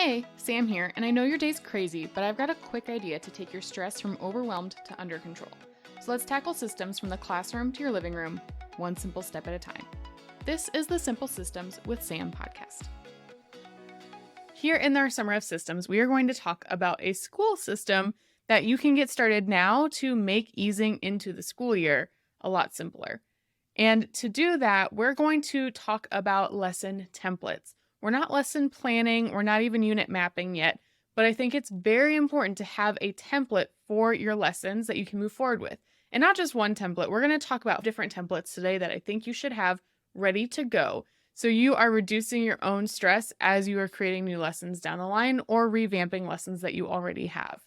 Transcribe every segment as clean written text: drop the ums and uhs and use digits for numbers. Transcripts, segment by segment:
Hey, Sam here, and I know your day's crazy, but I've got a quick idea to take your stress from overwhelmed to under control. So let's tackle systems from the classroom to your living room, one simple step at a time. This is the Simple Systems with Sam podcast. Here in our Summer of Systems, we are going to talk about a school system that you can get started now to make easing into the school year a lot simpler. And to do that, we're going to talk about lesson templates. We're not lesson planning, we're not even unit mapping yet, but I think it's very important to have a template for your lessons that you can move forward with. And not just one template, we're going to talk about different templates today that I think you should have ready to go. So you are reducing your own stress as you are creating new lessons down the line or revamping lessons that you already have.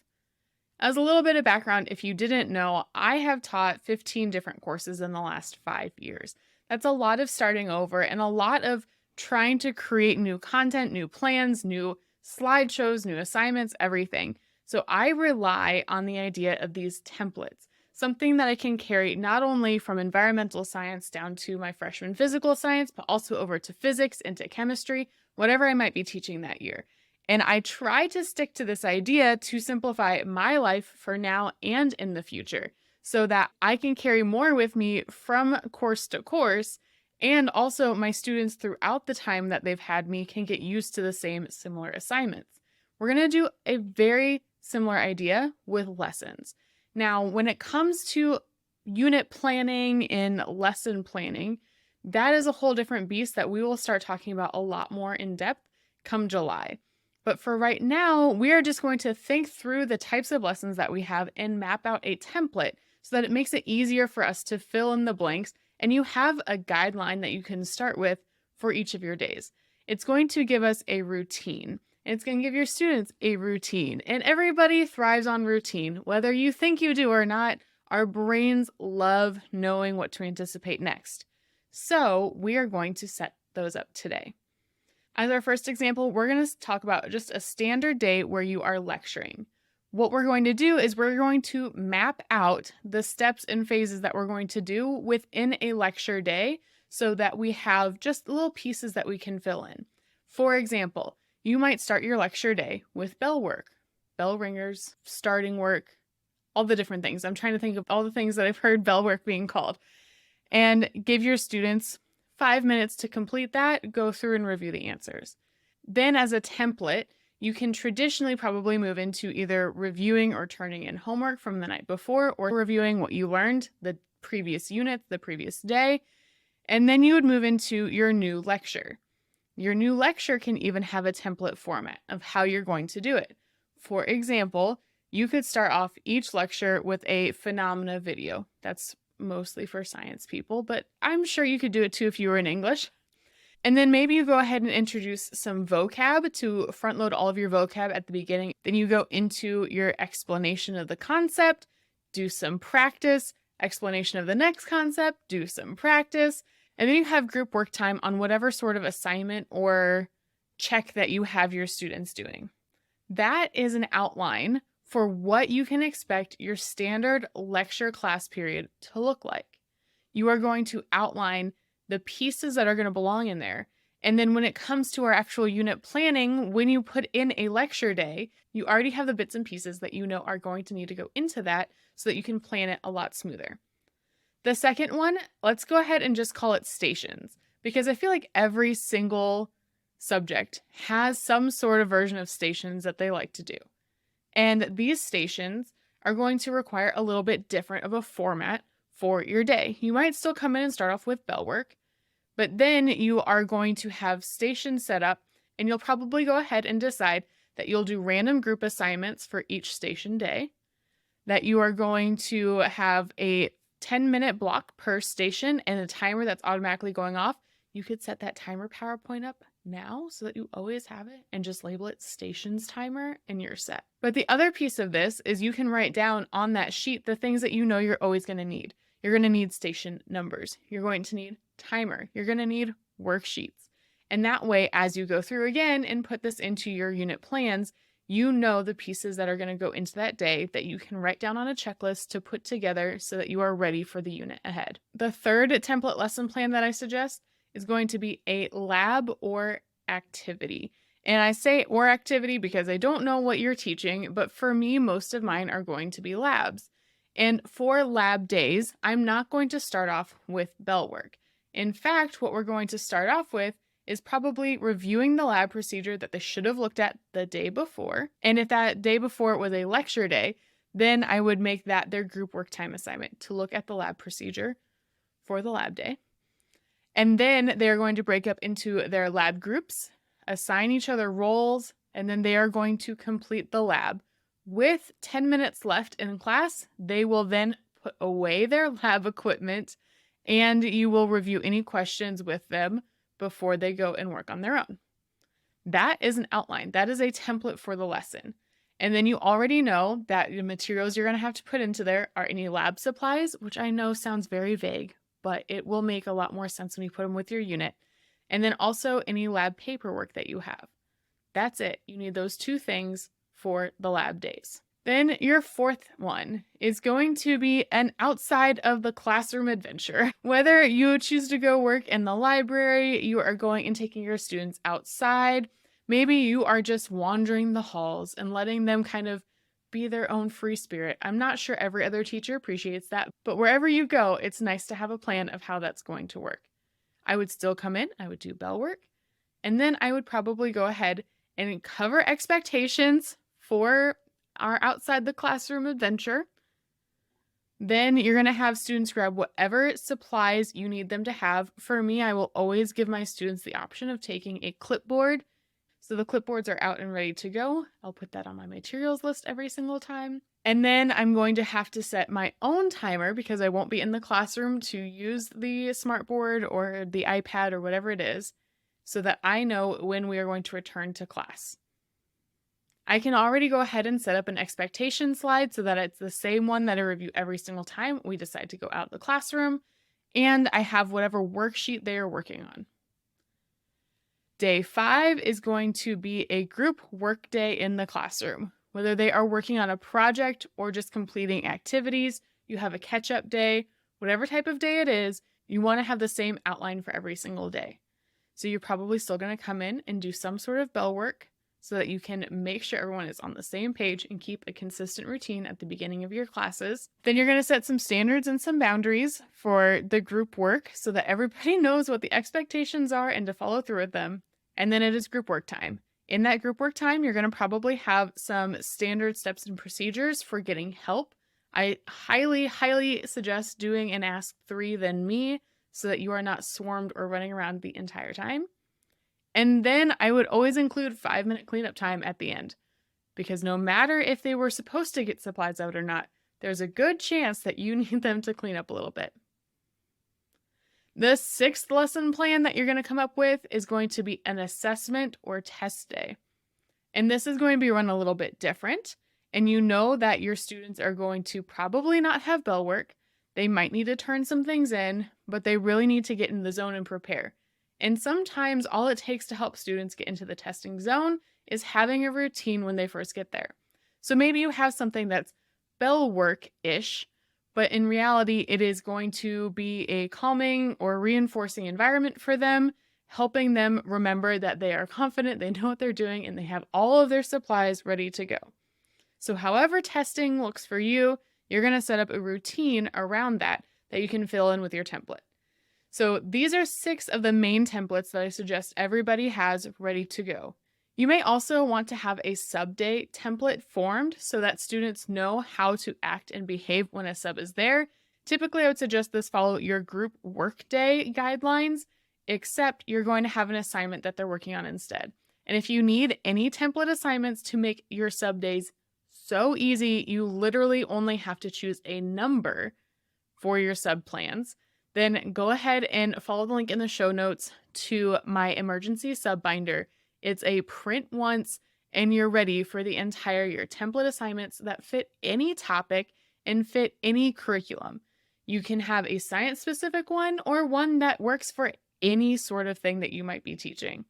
As a little bit of background, if you didn't know, I have taught 15 different courses in the last 5 years. That's a lot of starting over and a lot of trying to create new content, new plans, new slideshows, new assignments, everything. So I rely on the idea of these templates, something that I can carry not only from environmental science down to my freshman physical science, but also over to physics, into chemistry, whatever I might be teaching that year. And I try to stick to this idea to simplify my life for now and in the future so that I can carry more with me from course to course. And also my students throughout the time that they've had me can get used to the same similar assignments. We're going to do a very similar idea with lessons. Now, when it comes to unit planning and lesson planning, that is a whole different beast that we will start talking about a lot more in depth come July. But for right now, we are just going to think through the types of lessons that we have and map out a template so that it makes it easier for us to fill in the blanks and you have a guideline that you can start with for each of your days. It's going to give us a routine. And it's going to give your students a routine. And everybody thrives on routine, whether you think you do or not. Our brains love knowing what to anticipate next. So we are going to set those up today. As our first example, we're going to talk about just a standard day where you are lecturing. What we're going to do is we're going to map out the steps and phases that we're going to do within a lecture day so that we have just little pieces that we can fill in. For example, you might start your lecture day with bell work, bell ringers, starting work, all the different things. I'm trying to think of all the things that I've heard bell work being called, and give your students 5 minutes to complete that, go through and review the answers. Then as a template, you can traditionally probably move into either reviewing or turning in homework from the night before or reviewing what you learned the previous unit, the previous day, and then you would move into your new lecture. Your new lecture can even have a template format of how you're going to do it. For example, you could start off each lecture with a phenomena video. That's mostly for science people, but I'm sure you could do it too if you were in English. And then maybe you go ahead and introduce some vocab to front load all of your vocab at the beginning. Then you go into your explanation of the concept, do some practice, explanation of the next concept, do some practice, and then you have group work time on whatever sort of assignment or check that you have your students doing. That is an outline for what you can expect your standard lecture class period to look like. You are going to outline the pieces that are going to belong in there. And then when it comes to our actual unit planning, when you put in a lecture day, you already have the bits and pieces that you know are going to need to go into that so that you can plan it a lot smoother. The second one, let's go ahead and just call it stations, because I feel like every single subject has some sort of version of stations that they like to do. And these stations are going to require a little bit different of a format for your day. You might still come in and start off with bell work, but then you are going to have stations set up and you'll probably go ahead and decide that you'll do random group assignments for each station day, that you are going to have a 10-minute block per station and a timer that's automatically going off. You could set that timer PowerPoint up now so that you always have it and just label it stations timer and you're set. But the other piece of this is you can write down on that sheet the things that you know you're always going to need. You're going to need station numbers. You're going to need timer. You're going to need worksheets. And that way, as you go through again and put this into your unit plans, you know the pieces that are going to go into that day that you can write down on a checklist to put together so that you are ready for the unit ahead. The third template lesson plan that I suggest is going to be a lab or activity. And I say or activity because I don't know what you're teaching, but for me, most of mine are going to be labs. And for lab days, I'm not going to start off with bell work. In fact, what we're going to start off with is probably reviewing the lab procedure that they should have looked at the day before. And if that day before was a lecture day, then I would make that their group work time assignment to look at the lab procedure for the lab day. And then they're going to break up into their lab groups, assign each other roles, and then they are going to complete the lab. With 10 minutes left in class, they will then put away their lab equipment and you will review any questions with them before they go and work on their own. That is an outline. That is a template for the lesson. And then you already know that the materials you're going to have to put into there are any lab supplies, which I know sounds very vague, but it will make a lot more sense when you put them with your unit. And then also any lab paperwork that you have. That's it. You need those two things for the lab days. Then your fourth one is going to be an outside of the classroom adventure. Whether you choose to go work in the library, you are going and taking your students outside. Maybe you are just wandering the halls and letting them kind of be their own free spirit. I'm not sure every other teacher appreciates that, but wherever you go, it's nice to have a plan of how that's going to work. I would still come in, I would do bell work, and then I would probably go ahead and cover expectations for our outside the classroom adventure. Then you're going to have students grab whatever supplies you need them to have. For me, I will always give my students the option of taking a clipboard. So the clipboards are out and ready to go. I'll put that on my materials list every single time. And then I'm going to have to set my own timer because I won't be in the classroom to use the smartboard or the iPad or whatever it is so that I know when we are going to return to class. I can already go ahead and set up an expectation slide so that it's the same one that I review every single time we decide to go out of the classroom, and I have whatever worksheet they are working on. Day 5 is going to be a group work day in the classroom. Whether they are working on a project or just completing activities, you have a catch-up day, whatever type of day it is, you want to have the same outline for every single day. So you're probably still going to come in and do some sort of bell work, so that you can make sure everyone is on the same page and keep a consistent routine at the beginning of your classes. Then you're going to set some standards and some boundaries for the group work so that everybody knows what the expectations are and to follow through with them. And then it is group work time. In that group work time, you're going to probably have some standard steps and procedures for getting help. I highly suggest doing an Ask 3 Then Me so that you are not swarmed or running around the entire time. And then I would always include 5-minute cleanup time at the end, because no matter if they were supposed to get supplies out or not, there's a good chance that you need them to clean up a little bit. The 6th lesson plan that you're going to come up with is going to be an assessment or test day. And this is going to be run a little bit different. And you know that your students are going to probably not have bell work. They might need to turn some things in, but they really need to get in the zone and prepare. And sometimes all it takes to help students get into the testing zone is having a routine when they first get there. So maybe you have something that's bell work-ish, but in reality, it is going to be a calming or reinforcing environment for them, helping them remember that they are confident, they know what they're doing, and they have all of their supplies ready to go. So however testing looks for you, you're going to set up a routine around that you can fill in with your template. So these are 6 of the main templates that I suggest everybody has ready to go. You may also want to have a sub-day template formed so that students know how to act and behave when a sub is there. Typically, I would suggest this follow your group workday guidelines, except you're going to have an assignment that they're working on instead. And if you need any template assignments to make your sub-days so easy, you literally only have to choose a number for your sub-plans. Then go ahead and follow the link in the show notes to my emergency sub binder. It's a print once and you're ready for the entire year. Template assignments that fit any topic and fit any curriculum. You can have a science specific one or one that works for any sort of thing that you might be teaching.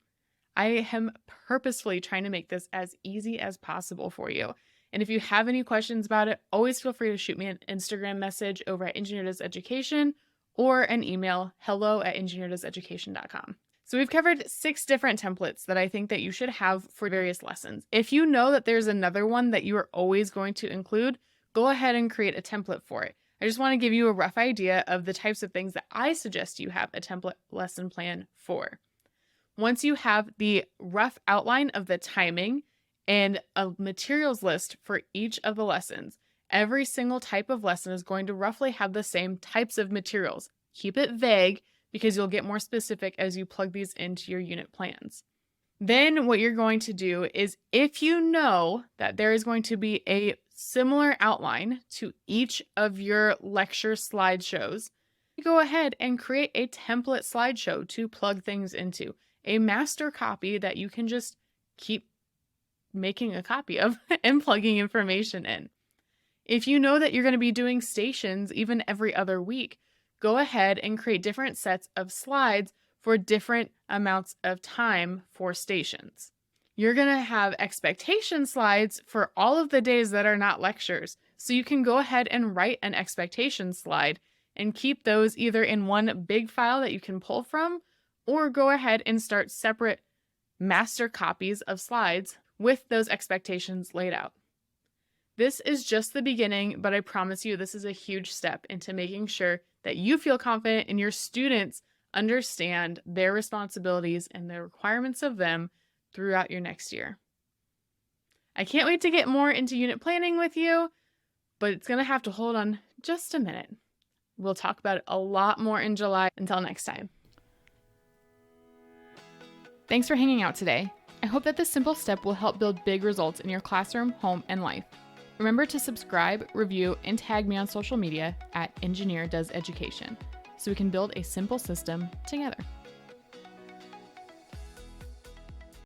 I am purposefully trying to make this as easy as possible for you. And if you have any questions about it, always feel free to shoot me an Instagram message over at Engineer Does Education or an email, hello@engineerdoeseducation.com. So we've covered 6 different templates that I think that you should have for various lessons. If you know that there's another one that you are always going to include, go ahead and create a template for it. I just want to give you a rough idea of the types of things that I suggest you have a template lesson plan for. Once you have the rough outline of the timing and a materials list for each of the lessons, every single type of lesson is going to roughly have the same types of materials. Keep it vague because you'll get more specific as you plug these into your unit plans. Then what you're going to do is, if you know that there is going to be a similar outline to each of your lecture slideshows, go ahead and create a template slideshow to plug things into, a master copy that you can just keep making a copy of and plugging information in. If you know that you're going to be doing stations even every other week, go ahead and create different sets of slides for different amounts of time for stations. You're going to have expectation slides for all of the days that are not lectures. So you can go ahead and write an expectation slide and keep those either in one big file that you can pull from, or go ahead and start separate master copies of slides with those expectations laid out. This is just the beginning, but I promise you this is a huge step into making sure that you feel confident and your students understand their responsibilities and the requirements of them throughout your next year. I can't wait to get more into unit planning with you, but it's going to have to hold on just a minute. We'll talk about it a lot more in July. Until next time. Thanks for hanging out today. I hope that this simple step will help build big results in your classroom, home, and life. Remember to subscribe, review, and tag me on social media @EngineerDoesEducation so we can build a simple system together.